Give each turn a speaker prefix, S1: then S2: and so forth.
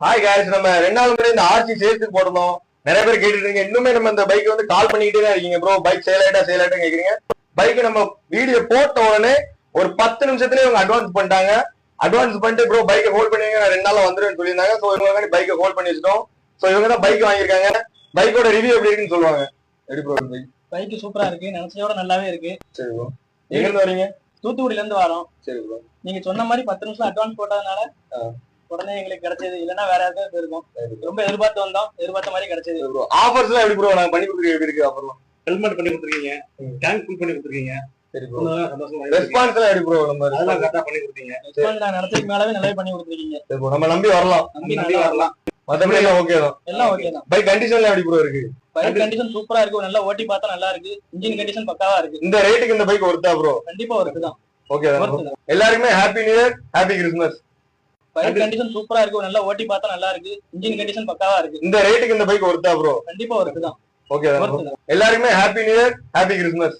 S1: Hi guys, நம்ம 2 நாள் முன்னாடி இந்த ஆர்சி சேல்ஸுக்கு போட்டோம். நிறைய பேர் கேட்டுட்டு இருக்கீங்க. இன்னுமே நம்ம இந்த பைக் வந்து கால் பண்ணிக்கிட்டே தான் இருக்கீங்க ப்ரோ. பைக் சேல் ஆயிட்டா கேக்குறீங்க. பைக் நம்ம வீடியோ போட்ட உடனே ஒரு 10 நிமிஷத்துலயே இவங்க அட்வான்ஸ் பண்ணிட்டாங்க. அட்வான்ஸ் பண்ணிட்டு ப்ரோ பைக்கை ஹோல்ட் பண்ணுவீங்க, நான் 2 நாள்ல வந்துருவேன்னு சொல்லியிருந்தாங்க. ஸோ இவங்க பைக்கை ஹோல்ட் பண்ணி வச்சிட்டோம். ஸோ இவங்க தான் பைக் வாங்கியிருக்காங்க. பைக்கோட ரிவ்யூ எப்படி இருக்குன்னு சொல்லுவாங்க. எப்படி ப்ரோ பைக்?
S2: பைக் சூப்பரா இருக்கு, நினைச்சதோட நல்லாவே இருக்கு.
S1: சரி ப்ரோ. எங்க இருந்து வரீங்க?
S2: தூத்துக்குடியில இருந்து வரோம்.
S1: சரி ப்ரோ.
S2: நீங்க சொன்ன மாதிரி 10 நிமிஷம் அட்வான்ஸ் போட்டதுனால உடனே எங்களுக்கு கிடைச்சது. இல்லன்னா வேற யாருக்காவது போயிருக்கோம். ரொம்ப எதிர்பார்த்து வந்தோம், எதிர்பார்த்த மாதிரி கிடைச்சது.
S1: ஆஃபர்ஸ் எல்லாம் எப்படி ப்ரோ நாங்க பண்ணி கொடுத்துருக்கோம்? எப்படி இருக்கு ஆஃபர்லாம்?
S3: ஹெல்மெட் பண்ணி கொடுத்துருக்கீங்க, டேங்க் ஃபுல் பண்ணி கொடுத்துருக்கீங்க.
S1: சரி ப்ரோ. ரெஸ்பான்ஸ் எல்லாம் எப்படி ப்ரோ? நம்ம
S3: அதெல்லாம் கரெக்டா பண்ணி கொடுத்தீங்க.
S2: ரெஸ்பான்ஸ் நான் நினைச்சதுக்கு மேலவே நல்லா பண்ணி கொடுத்துருக்கீங்க.
S1: சரி ப்ரோ, நம்ம நம்பி வரலாம்.
S2: நம்பி வரலாம்.
S1: மத்தபடி எல்லாம் ஓகே தான்.
S2: எல்லாம் ஓகே தான்.
S1: பைக் கண்டிஷன்ல எப்படி ப்ரோ இருக்கு?
S2: பைக் கண்டிஷன் சூப்பரா இருக்கு, நல்லா ஓட்டி பார்த்தா நல்லா இருக்கு. இன்ஜின் கண்டிஷன் பக்காவா இருக்கு.
S1: இந்த ரேட்டுக்கு இந்த பைக் ஒர்த்தா ப்ரோ?
S2: கண்டிப்பா ஒர்த்து தான்.
S1: ஓகே தான். எல்லாருக்குமே happy new year, happy Christmas.
S2: Bike condition சூப்பரா இருக்கு, நல்லா ஓட்டி பார்த்தா நல்லா இருக்கு. இன்ஜின் கண்டிஷன் பக்காவா இருக்கு.
S1: இந்த ரேட்டுக்கு இந்த பைக் ஒர்த்தா ப்ரோ?
S2: கண்டிப்பா ஒர்த்து தான்.
S1: ஓகே தான். எல்லாருக்குமே happy new year, happy Christmas.